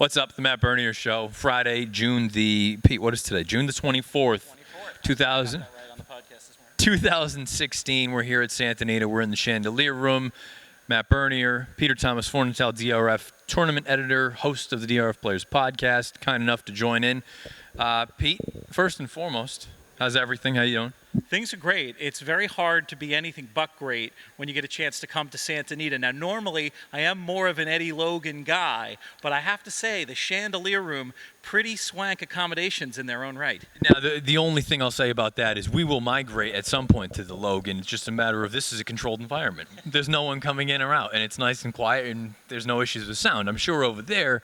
What's up, the Matt Bernier Show, Friday, Pete, what is today? June the 24th, 2016. We're here at Santa Anita. We're in the Chandelier Room. Matt Bernier, Peter Thomas Fornatale, DRF tournament editor, host of the DRF Players Podcast, kind enough to join in. Pete, first and foremost, how's everything? How you doing? Things are great. It's very hard to be anything but great when you get a chance to come to Santa Anita. Now, normally, I am more of an Eddie Logan guy, but I have to say, the Chandelier Room, pretty swank accommodations in their own right. Now, the only thing I'll say about that is we will migrate at some point to the Logan. It's just a matter of this is a controlled environment. There's no one coming in or out, and it's nice and quiet, and there's no issues with sound. I'm sure over there.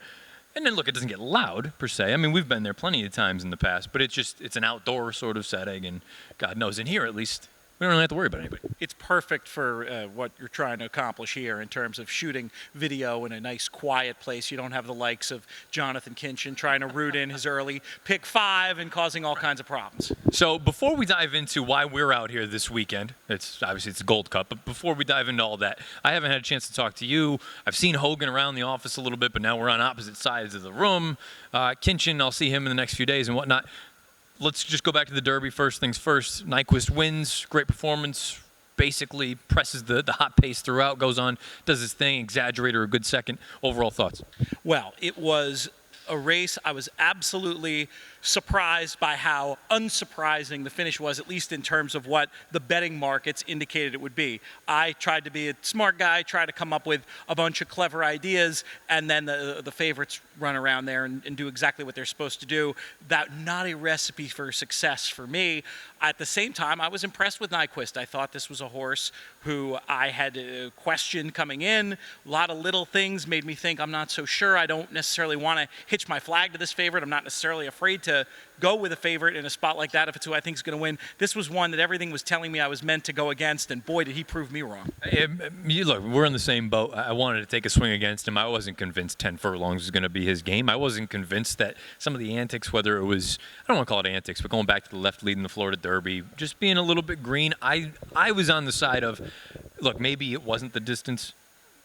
And then, look, it doesn't get loud, per se. I mean, we've been there plenty of times in the past, but it's an outdoor sort of setting, and God knows, in here, at least, we don't really have to worry about anybody. It's perfect for what you're trying to accomplish here in terms of shooting video in a nice, quiet place. You don't have the likes of Jonathan Kinchin trying to root in his early pick 5 and causing all kinds of problems. So before we dive into why we're out here this weekend, it's the Gold Cup, but before we dive into all that, I haven't had a chance to talk to you. I've seen Hogan around the office a little bit, but now we're on opposite sides of the room. Kinchin, I'll see him in the next few days and whatnot. Let's just go back to the Derby. First things first. Nyquist wins. Great performance. Basically presses the hot pace throughout. Goes on. Does his thing. Exaggerator a good second. Overall thoughts? Well, it was a race. I was absolutely surprised by how unsurprising the finish was, at least in terms of what the betting markets indicated it would be. I tried to be a smart guy, try to come up with a bunch of clever ideas, and then the favorites run around there and do exactly what they're supposed to do. That not a recipe for success for me. At the same time, I was impressed with Nyquist. I thought this was a horse who I had questioned coming in. A lot of little things made me think I'm not so sure. I don't necessarily want to hitch my flag to this favorite. I'm not necessarily afraid to go with a favorite in a spot like that if it's who I think is going to win. This was one that everything was telling me I was meant to go against, and boy, did he prove me wrong. Look, we're in the same boat. I wanted to take a swing against him. I wasn't convinced 10 furlongs was going to be his game. I wasn't convinced that some of the antics, whether it was, I don't want to call it antics, but going back to the left lead in the Florida Derby, just being a little bit green, I was on the side of, look, maybe it wasn't the distance,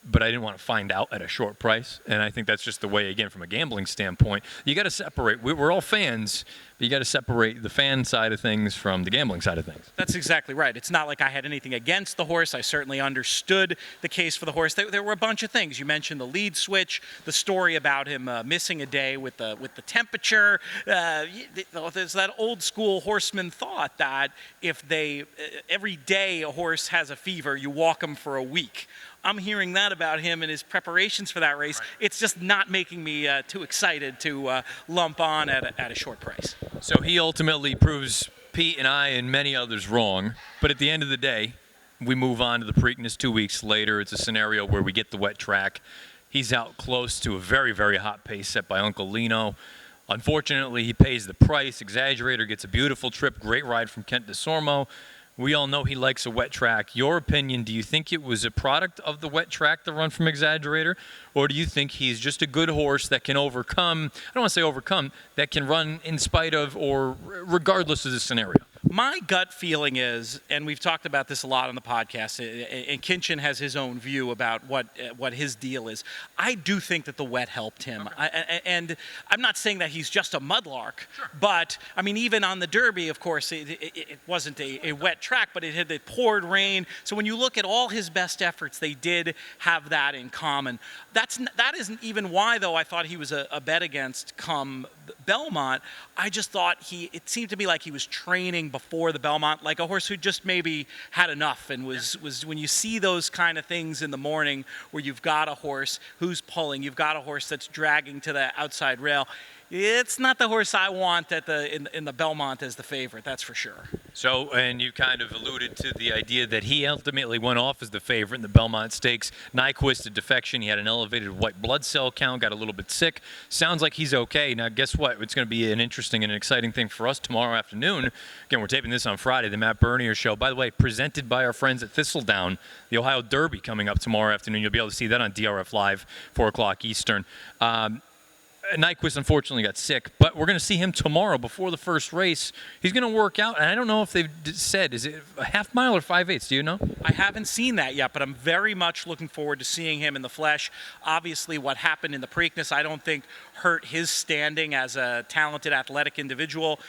but I didn't want to find out at a short price. And I think that's just the way, again, from a gambling standpoint, you got to separate. We're all fans, but you got to separate the fan side of things from the gambling side of things. That's exactly right. It's not like I had anything against the horse. I certainly understood the case for the horse. There were a bunch of things. You mentioned the lead switch, the story about him missing a day with the temperature. There's that old school horseman thought that if every day a horse has a fever, you walk him for a week. I'm hearing that about him and his preparations for that race. Right. It's just not making me too excited to lump on at a short price. So he ultimately proves Pete and I and many others wrong. But at the end of the day, we move on to the Preakness 2 weeks later. It's a scenario where we get the wet track. He's out close to a very, very hot pace set by Uncle Lino. Unfortunately, he pays the price. Exaggerator gets a beautiful trip. Great ride from Kent DeSormo. We all know he likes a wet track. Your opinion, do you think it was a product of the wet track, the run from Exaggerator? Or do you think he's just a good horse that can overcome, I don't want to say overcome, that can run in spite of or regardless of the scenario? My gut feeling is, and we've talked about this a lot on the podcast, and Kinchin has his own view about what his deal is. I do think that the wet helped him. Okay. And I'm not saying that he's just a mudlark, sure. But, I mean, even on the Derby, of course, it wasn't a wet track, but it poured rain. So when you look at all his best efforts, they did have that in common. That isn't even why, though, I thought he was a bet against come Belmont. I just thought it seemed to me like he was training before the Belmont, like a horse who just maybe had enough and was when you see those kind of things in the morning where you've got a horse who's pulling, you've got a horse that's dragging to the outside rail. It's not the horse I want in the Belmont as the favorite, that's for sure. So, and you kind of alluded to the idea that he ultimately went off as the favorite in the Belmont Stakes. Nyquist, a defection. He had an elevated white blood cell count, got a little bit sick. Sounds like he's okay. Now, guess what? It's going to be an interesting and an exciting thing for us tomorrow afternoon. Again, we're taping this on Friday, the Matt Bernier Show. By the way, presented by our friends at Thistledown, the Ohio Derby coming up tomorrow afternoon. You'll be able to see that on DRF Live, 4 o'clock Eastern. Nyquist unfortunately got sick, but we're going to see him tomorrow before the first race. He's going to work out, and I don't know if they've said, is it a half mile or 5/8? Do you know? I haven't seen that yet, but I'm very much looking forward to seeing him in the flesh. Obviously, what happened in the Preakness, I don't think hurt his standing as a talented athletic individual.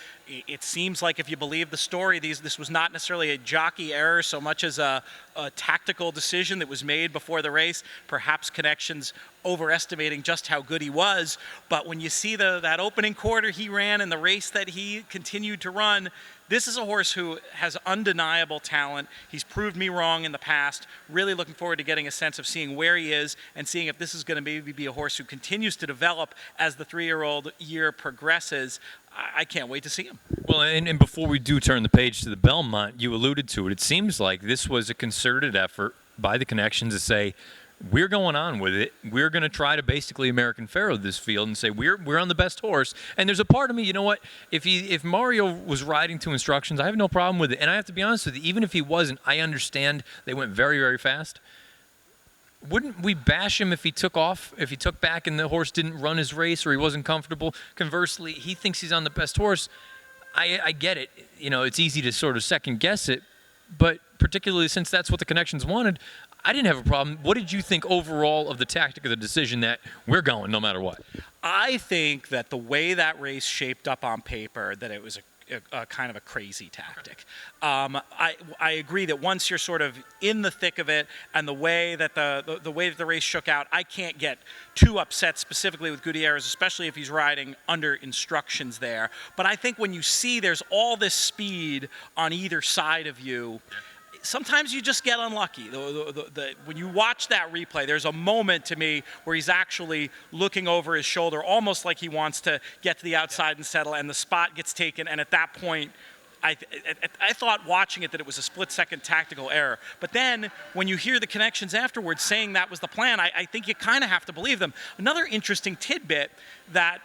It seems like, if you believe the story, this was not necessarily a jockey error so much as a tactical decision that was made before the race, perhaps Connections overestimating just how good he was. But when you see that opening quarter he ran and the race that he continued to run, this is a horse who has undeniable talent. He's proved me wrong in the past. Really looking forward to getting a sense of seeing where he is and seeing if this is going to maybe be a horse who continues to develop as the 3-year-old year progresses. I can't wait to see him. Well, and before we do turn the page to the Belmont, you alluded to it. It seems like this was a concerted effort by the Connections to say, we're going on with it. We're going to try to basically American Pharoah this field and say we're on the best horse. And there's a part of me, you know what? If Mario was riding to instructions, I have no problem with it. And I have to be honest with you, even if he wasn't, I understand they went very, very fast. Wouldn't we bash him if he took off, if he took back and the horse didn't run his race or he wasn't comfortable? Conversely, he thinks he's on the best horse. I get it. You know, it's easy to sort of second guess it, but particularly since that's what the Connections wanted, I didn't have a problem. What did you think overall of the tactic of the decision that we're going no matter what? I think that the way that race shaped up on paper, that it was a kind of a crazy tactic. I agree that once you're sort of in the thick of it, and the way that the way that the race shook out, I can't get too upset specifically with Gutierrez, especially if he's riding under instructions there. But I think when you see there's all this speed on either side of you, sometimes you just get unlucky. When you watch that replay, there's a moment to me where he's actually looking over his shoulder, almost like he wants to get to the outside and settle, and the spot gets taken, and at that point, I thought watching it that it was a split-second tactical error. But then when you hear the Connections afterwards saying that was the plan, I think you kind of have to believe them. Another interesting tidbit that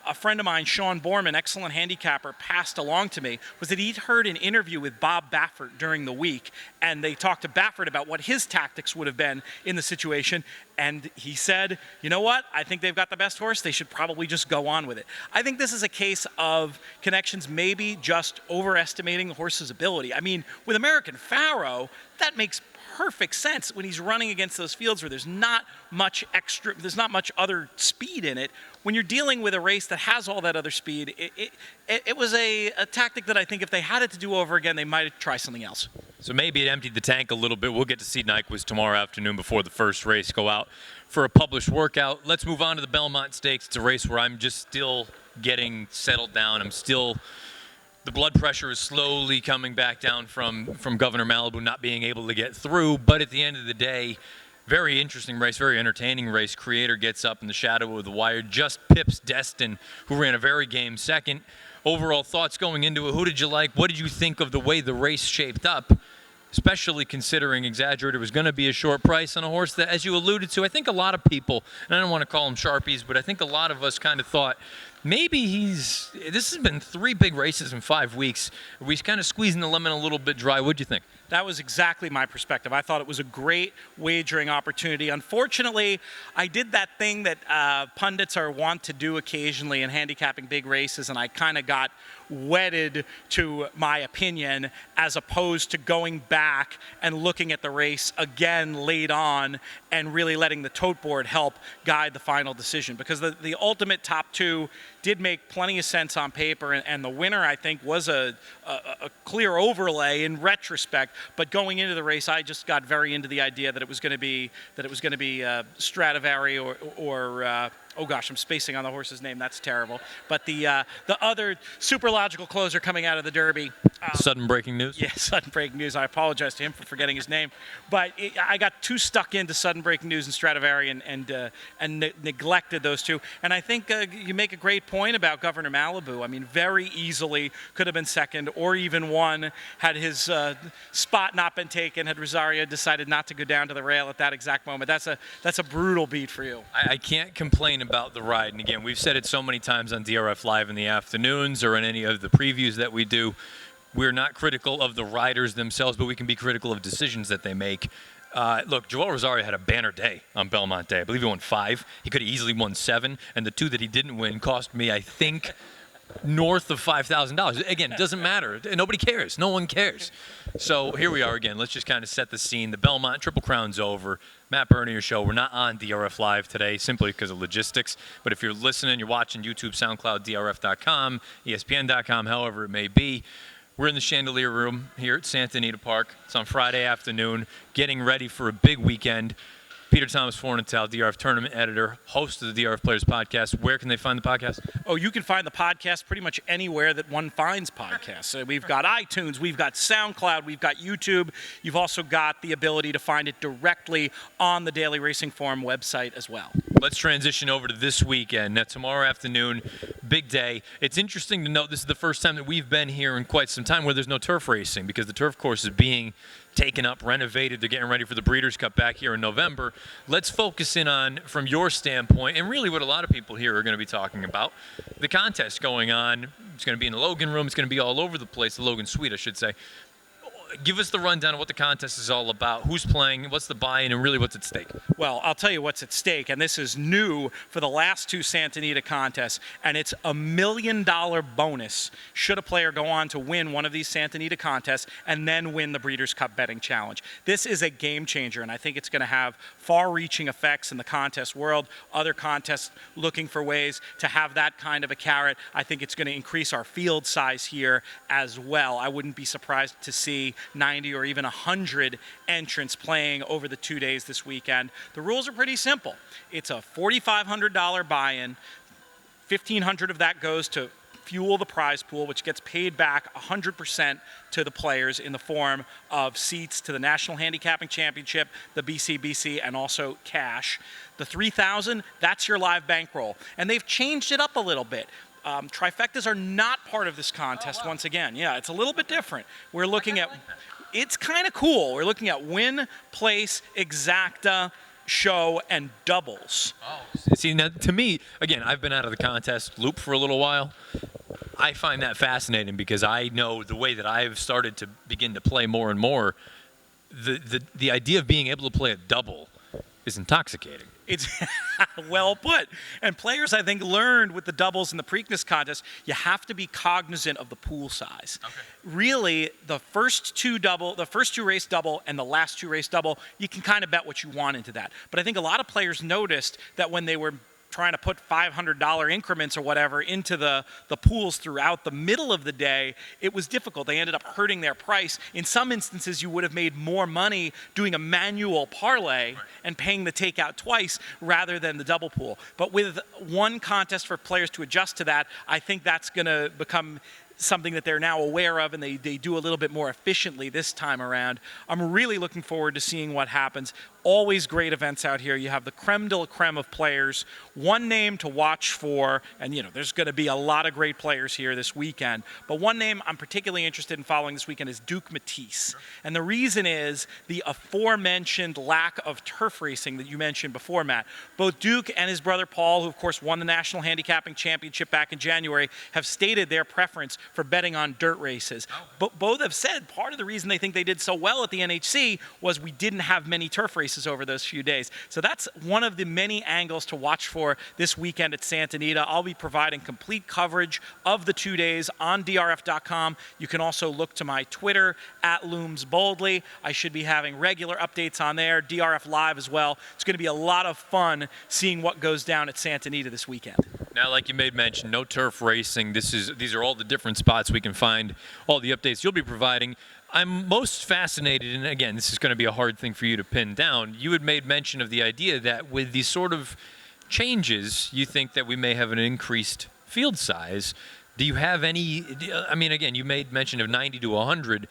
a friend of mine, Sean Borman, excellent handicapper, passed along to me was that he'd heard an interview with Bob Baffert during the week, and they talked to Baffert about what his tactics would have been in the situation, and he said, you know what, I think they've got the best horse, they should probably just go on with it. I think this is a case of Connections maybe just overestimating the horse's ability. I mean, with American Pharoah, that makes perfect sense when he's running against those fields where there's not much other speed in it. When you're dealing with a race that has all that other speed, it was a tactic that I think if they had it to do over again, they might try something else. So maybe it emptied the tank a little bit. We'll get to see Nyquist tomorrow afternoon before the first race go out for a published workout. Let's move on to the Belmont Stakes. It's a race where I'm just still getting settled down. The blood pressure is slowly coming back down from Governor Malibu not being able to get through. But at the end of the day, very interesting race, very entertaining race. Creator gets up in the shadow of the wire, just pips Destin, who ran a very game second. Overall thoughts going into it, who did you like? What did you think of the way the race shaped up? Especially considering Exaggerator was going to be a short price on a horse that, as you alluded to, I think a lot of people, and I don't want to call them Sharpies, but I think a lot of us kind of thought, maybe this has been 3 big races in 5 weeks. Are we kind of squeezing the lemon a little bit dry? What'd you think? That was exactly my perspective. I thought it was a great wagering opportunity. Unfortunately, I did that thing that pundits are wont to do occasionally in handicapping big races, and I kind of got wedded to my opinion as opposed to going back and looking at the race again late on and really letting the tote board help guide the final decision. Because the ultimate top 2 did make plenty of sense on paper, and the winner, I think, was a clear overlay in retrospect. But going into the race, I just got very into the idea that it was going to be Stradivari or oh gosh, I'm spacing on the horse's name. That's terrible. But the other super logical closer coming out of the Derby. Sudden breaking news? Yeah, sudden breaking news. I apologize to him for forgetting his name. But I got too stuck into sudden breaking news and Stradivari and neglected those two. And I think you make a great point about Governor Malibu. I mean, very easily could have been second or even won had his spot not been taken, had Rosario decided not to go down to the rail at that exact moment. That's a brutal beat for you. I can't complain about the ride. And again, we've said it so many times on DRF Live in the afternoons or in any of the previews that we do. We're not critical of the riders themselves, but we can be critical of decisions that they make. Look, Joel Rosario had a banner day on Belmont Day. I believe he won 5. He could have easily won 7, and the 2 that he didn't win cost me, I think, north of $5,000. Again, it doesn't matter. Nobody cares. No one cares. So here we are again. Let's just kind of set the scene. The Belmont Triple Crown's over. Matt Bernier Show. We're not on DRF Live today simply because of logistics. But if you're listening, you're watching YouTube, SoundCloud, DRF.com, ESPN.com, however it may be. We're in the Chandelier Room here at Santa Anita Park. It's on Friday afternoon, getting ready for a big weekend. Peter Thomas Fornatale, DRF Tournament Editor, host of the DRF Players Podcast. Where can they find the podcast? Oh, you can find the podcast pretty much anywhere that one finds podcasts. We've got iTunes, we've got SoundCloud, we've got YouTube. You've also got the ability to find it directly on the Daily Racing Forum website as well. Let's transition over to this weekend. Now, tomorrow afternoon, big day. It's interesting to note this is the first time that we've been here in quite some time where there's no turf racing because the turf course is being taken up, renovated. They're getting ready for the Breeders' Cup back here in November. Let's focus in on, from your standpoint, and really what a lot of people here are going to be talking about, the contest going on. It's going to be in the Logan Room. It's going to be all over the place, the Logan Suite, I should say. Give us the rundown of what the contest is all about, who's playing, what's the buy-in, and really what's at stake. Well, I'll tell you what's at stake, and this is new for the last two Santa Anita contests, and it's $1 million bonus should a player go on to win one of these Santa Anita contests and then win the Breeders' Cup Betting Challenge. This is a game changer, and I think it's going to have far-reaching effects in the contest world. Other contests looking for ways to have that kind of a carrot. I think it's going to increase our field size here as well. I wouldn't be surprised to see 90 or even 100 entrants playing over the 2 days this weekend. The rules are pretty simple. It's a $4,500 buy-in. $1,500 of that goes to fuel the prize pool, which gets paid back 100% to the players in the form of seats to the National Handicapping Championship, the BCBC, and also cash. The $3,000, that's your live bankroll. And they've changed it up a little bit. Trifectas are not part of this contest once again. Yeah, it's a little bit different. We're looking at, it's kind of cool. We're looking at win, place, exacta, show, and doubles. Oh, see, now to me, again, I've been out of the contest loop for a little while. I find that fascinating because I know the way that I've started to begin to play more and more, the idea of being able to play a double is intoxicating. It's well put. And players, I think, learned with the doubles in the Preakness contest, you have to be cognizant of the pool size. Okay. Really, the first two race double and the last two race double, you can kind of bet what you want into that. But I think a lot of players noticed that when they were trying to put $500 increments or whatever into the pools throughout the middle of the day, it was difficult. They ended up hurting their price. In some instances, you would have made more money doing a manual parlay and paying the takeout twice rather than the double pool. But with one contest for players to adjust to that, I think that's going to become something that they're now aware of, and they do a little bit more efficiently this time around. I'm really looking forward to seeing what happens. Always great events out here. You have the creme de la creme of players. One name to watch for, and there's going to be a lot of great players here this weekend, but one name I'm particularly interested in following this weekend is Duke Matisse. And the reason is the aforementioned lack of turf racing that you mentioned before, Matt. Both Duke and his brother Paul, who of course won the National Handicapping Championship back in January, have stated their preference for betting on dirt races. But both have said part of the reason they think they did so well at the NHC was we didn't have many turf races over those few days. So that's one of the many angles to watch for this weekend at Santa Anita. I'll be providing complete coverage of the 2 days on DRF.com. You can also look to my Twitter @LoomsBoldly. I should be having regular updates on there, DRF Live as well. It's going to be a lot of fun seeing what goes down at Santa Anita this weekend. Now, like you made mention, no turf racing. These are all the different spots we can find all the updates you'll be providing. I'm most fascinated, and again, this is going to be a hard thing for you to pin down. You had made mention of the idea that with these sort of changes, you think that we may have an increased field size. Do you have any, I mean, again, you made mention of 90 to 100.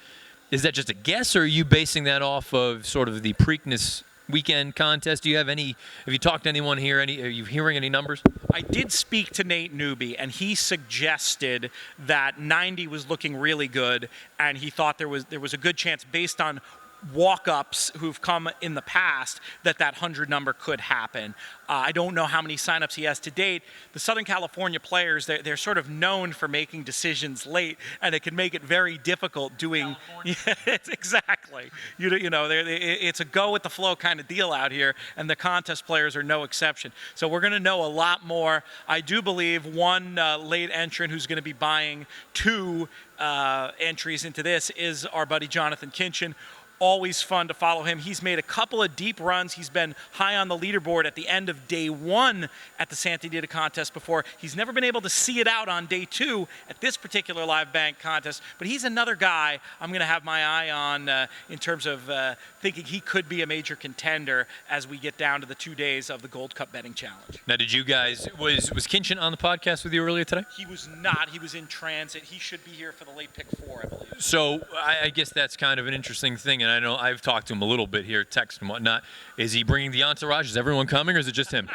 Is that just a guess, or are you basing that off of sort of the Preakness weekend contest? Do you have any, have you talked to anyone here? Are you hearing any numbers? I did speak to Nate Newby, and he suggested that 90 was looking really good, and he thought there was a good chance based on walk-ups who've come in the past that 100 number could happen. I don't know how many signups he has to date. The Southern California players, they're sort of known for making decisions late, and it can make it very difficult doing. Yeah, exactly. You know, it's a go with the flow kind of deal out here, and the contest players are no exception. So we're going to know a lot more. I do believe one late entrant who's going to be buying 2 entries into this is our buddy Jonathan Kinchin. Always fun to follow him. He's made a couple of deep runs. He's been high on the leaderboard at the end of day 1 at the Santa Anita contest before. He's never been able to see it out on day 2 at this particular live bank contest, but he's another guy I'm going to have my eye on in terms of thinking he could be a major contender as we get down to the 2 days of the Gold Cup betting challenge. Now, did you guys, was Kinchin on the podcast with you earlier today? He was not. He was in transit. He should be here for the late pick 4, I believe. So I guess that's kind of an interesting thing, and I know I've talked to him a little bit here, text and whatnot. Is he bringing the entourage? Is everyone coming, or is it just him?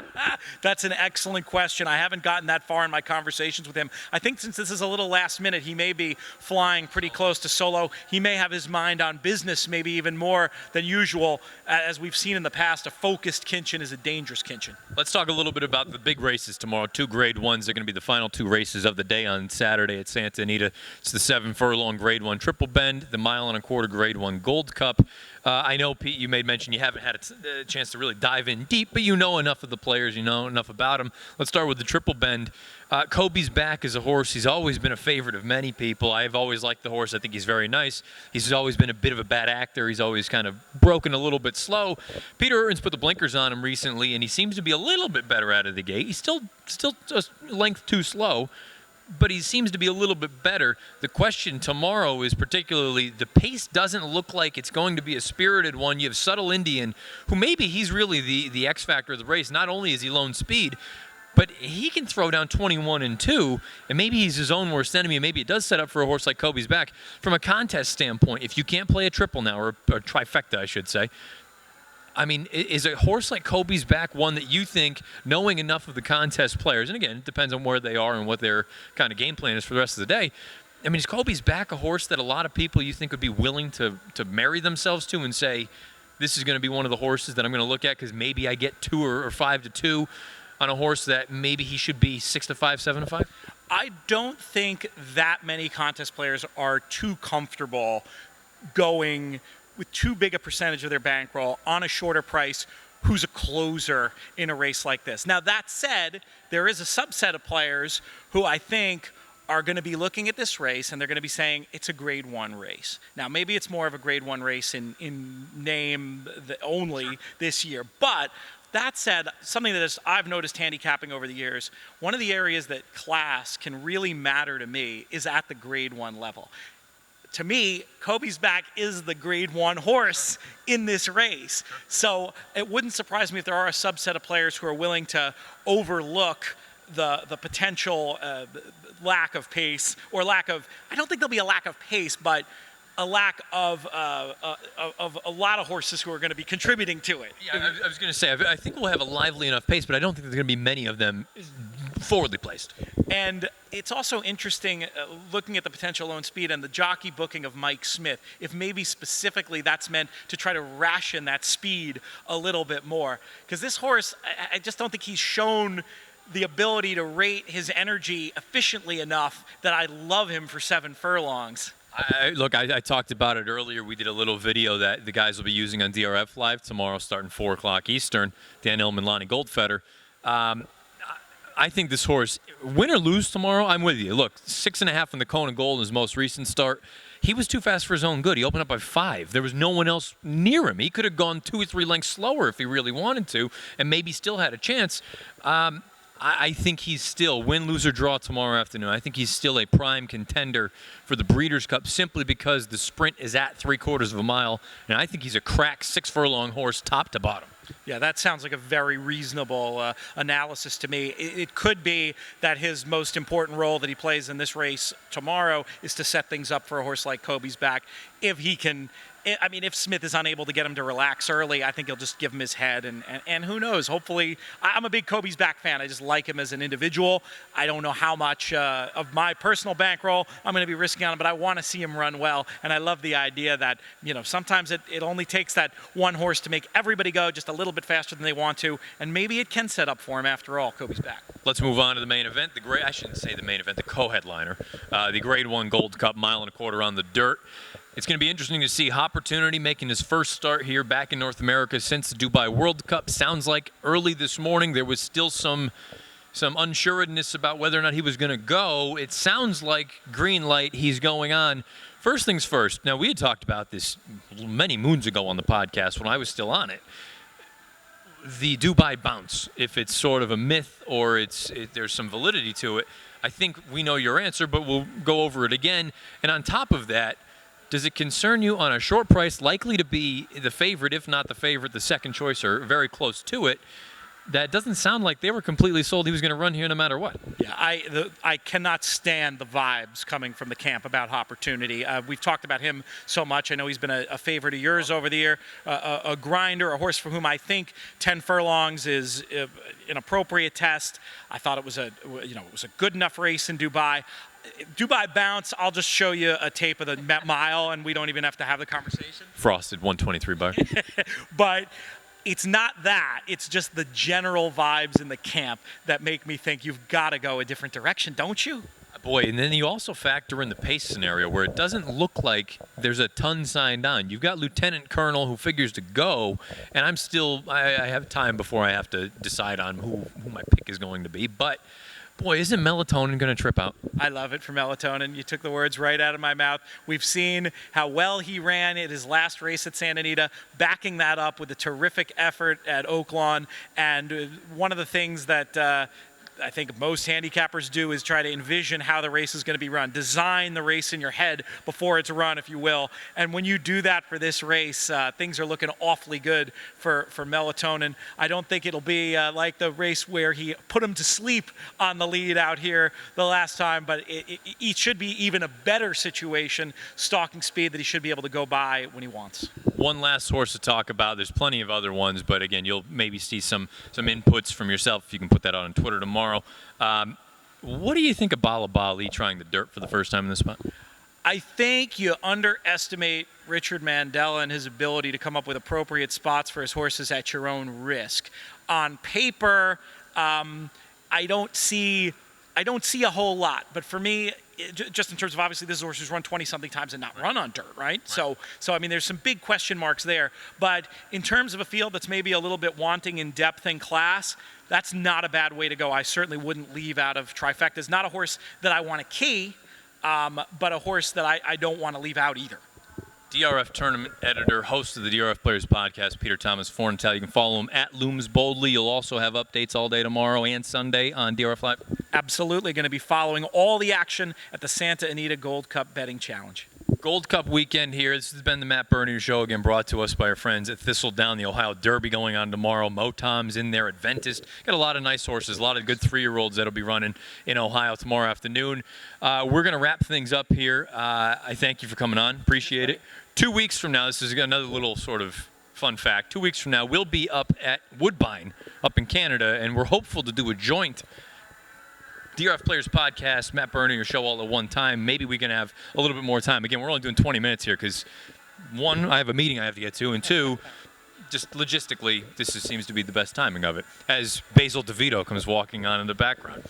That's an excellent question. I haven't gotten that far in my conversations with him. I think since this is a little last minute, he may be flying pretty close to solo. He may have his mind on business, maybe even more than usual. As we've seen in the past, a focused Kinchin is a dangerous Kinchin. Let's talk a little bit about the big races tomorrow. 2 Grade 1s are going to be the final 2 races of the day on Saturday at Santa Anita. It's the 7 furlong Grade 1 Triple Bend, the 1 1/4 Grade 1 Gold Cup. I know, Pete, you made mention you haven't had a chance to really dive in deep, but you know enough of the players, you know enough about them. Let's start with the Triple Bend. Kobe's Back is a horse. He's always been a favorite of many people. I've always liked the horse. I think he's very nice. He's always been a bit of a bad actor. He's always kind of broken a little bit slow. Peter Urton's put the blinkers on him recently, and he seems to be a little bit better out of the gate. He's still just length too slow, but he seems to be a little bit better. The question tomorrow is particularly the pace doesn't look like it's going to be a spirited one. You have Subtle Indian, who maybe he's really the X factor of the race. Not only is he lone speed, but he can throw down 21 and 2, and maybe he's his own worst enemy, and maybe it does set up for a horse like Kobe's Back. From a contest standpoint, if you can't play a triple now, or a trifecta, I should say, I mean, is a horse like Kobe's Back one that you think, knowing enough of the contest players, and again, it depends on where they are and what their kind of game plan is for the rest of the day. I mean, is Kobe's Back a horse that a lot of people you think would be willing to marry themselves to and say, this is going to be one of the horses that I'm going to look at because maybe I get 2 or 5 to 2 on a horse that maybe he should be 6 to 5, 7 to 5? I don't think that many contest players are too comfortable going with too big a percentage of their bankroll on a shorter price who's a closer in a race like this. Now, that said, there is a subset of players who I think are going to be looking at this race and they're going to be saying it's a Grade 1 race. Now, maybe it's more of a Grade 1 race in name only this year, but that said, something that I've noticed handicapping over the years, one of the areas that class can really matter to me is at the Grade 1 level. To me, Kobe's Back is the Grade 1 horse in this race. So it wouldn't surprise me if there are a subset of players who are willing to overlook the potential lack of pace or lack of, I don't think there'll be a lack of pace, but a lack of a lot of horses who are going to be contributing to it. Yeah, I was going to say, I think we'll have a lively enough pace, but I don't think there's going to be many of them forwardly placed. And it's also interesting looking at the potential lone speed and the jockey booking of Mike Smith, if maybe specifically that's meant to try to ration that speed a little bit more. Because this horse, I just don't think he's shown the ability to rate his energy efficiently enough that I love him for 7 furlongs. I talked about it earlier. We did a little video that the guys will be using on DRF Live tomorrow starting 4 o'clock Eastern, Dan Illman, Lonnie Goldfeder. I think this horse, win or lose tomorrow, I'm with you. Look, 6.5 in the Kona Gold in his most recent start. He was too fast for his own good. He opened up by 5. There was no one else near him. He could have gone 2 or 3 lengths slower if he really wanted to and maybe still had a chance. I think he's still, win, lose, or draw tomorrow afternoon, I think he's still a prime contender for the Breeders' Cup simply because the sprint is at 3/4 of a mile, and I think he's a crack 6 furlong horse top to bottom. Yeah, that sounds like a very reasonable analysis to me. It could be that his most important role that he plays in this race tomorrow is to set things up for a horse like Kobe's Back if he can I mean, if Smith is unable to get him to relax early, I think he'll just give him his head, and who knows? Hopefully, I'm a big Kobe's back fan. I just like him as an individual. I don't know how much of my personal bankroll I'm going to be risking on him, but I want to see him run well, and I love the idea that, you know, sometimes it only takes that one horse to make everybody go just a little bit faster than they want to, and maybe it can set up for him after all. Kobe's back. Let's move on to the main event. I shouldn't say the main event, the co-headliner, the Grade 1 Gold Cup, mile and a quarter on the dirt. It's going to be interesting to see Opportunity making his first start here back in North America since the Dubai World Cup. Sounds like early this morning there was still some unsureness about whether or not he was going to go. It sounds like green light, he's going on. First things first. Now, we had talked about this many moons ago on the podcast when I was still on it. The Dubai bounce, if it's sort of a myth or there's some validity to it, I think we know your answer, but we'll go over it again. And on top of that, does it concern you on a short price, likely to be the favorite, if not the favorite, the second choice, or very close to it? That doesn't sound like they were completely sold he was going to run here no matter what. Yeah, I cannot stand the vibes coming from the camp about Opportunity. We've talked about him so much. I know he's been a favorite of yours over the year, a grinder, a horse for whom I think 10 furlongs is an appropriate test. I thought it was a good enough race in Dubai. Dubai bounce, I'll just show you a tape of the mile, and we don't even have to have the conversation. Frosted 123 bar. But it's not that. It's just the general vibes in the camp that make me think you've got to go a different direction, don't you? Boy, and then you also factor in the pace scenario where it doesn't look like there's a ton signed on. You've got Lieutenant Colonel who figures to go, and I have time before I have to decide on who my pick is going to be. But boy, isn't Melatonin going to trip out? I love it for Melatonin. You took the words right out of my mouth. We've seen how well he ran at his last race at Santa Anita, backing that up with a terrific effort at Oaklawn. And one of the things that I think most handicappers do is try to envision how the race is going to be run. Design the race in your head before it's run, if you will. And when you do that for this race, things are looking awfully good for Melatonin. I don't think it'll be like the race where he put him to sleep on the lead out here the last time, but it should be even a better situation, stalking speed that he should be able to go by when he wants. One last horse to talk about. There's plenty of other ones, but again, you'll maybe see some inputs from yourself if you can put that out on Twitter tomorrow. What do you think of Bala Bali trying the dirt for the first time in this spot? I think you underestimate Richard Mandella and his ability to come up with appropriate spots for his horses at your own risk. On paper, I don't see a whole lot, but for me, just in terms of obviously this horse who's run 20-something times and not run on dirt, right? So I mean, there's some big question marks there. But in terms of a field that's maybe a little bit wanting in depth and class, that's not a bad way to go. I certainly wouldn't leave out of Trifecta. It's not a horse that I want to key, but a horse that I don't want to leave out either. DRF tournament editor, host of the DRF Players Podcast, Peter Thomas Fornatale. You can follow him at Looms Boldly. You'll also have updates all day tomorrow and Sunday on DRF Live. Absolutely going to be following all the action at the Santa Anita Gold Cup Betting Challenge. Gold Cup weekend here. This has been the Matt Bernier Show, again brought to us by our friends at Thistledown. The Ohio Derby going on tomorrow. Motom's in there, Adventist. Got a lot of nice horses, a lot of good 3-year-olds that'll be running in Ohio tomorrow afternoon. We're going to wrap things up here. I thank you for coming on. Appreciate it. 2 weeks from now, this is another little sort of fun fact. 2 weeks from now, we'll be up at Woodbine up in Canada, and we're hopeful to do a joint DRF Players Podcast, Matt Bernier Show all at one time. Maybe we can have a little bit more time. Again, we're only doing 20 minutes here because, one, I have a meeting I have to get to, and two, just logistically, this seems to be the best timing of it, as Basil DeVito comes walking on in the background.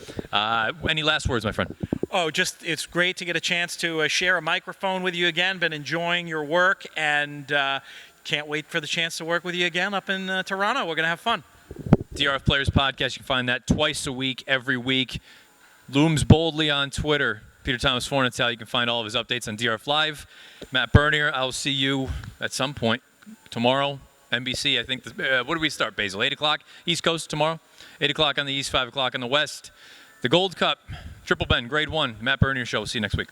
Any last words, my friend? Oh, just it's great to get a chance to share a microphone with you again. Been enjoying your work, and can't wait for the chance to work with you again up in Toronto. We're going to have fun. DRF Players Podcast, you can find that twice a week, every week. Looms Boldly on Twitter. Peter Thomas Fornatale, you can find all of his updates on DRF Live. Matt Bernier, I'll see you at some point tomorrow. NBC, I think. What do we start, Basil? 8 o'clock East Coast tomorrow? 8 o'clock on the East, 5 o'clock on the West. The Gold Cup, Triple Bend, Grade 1, Matt Bernier Show. See you next week.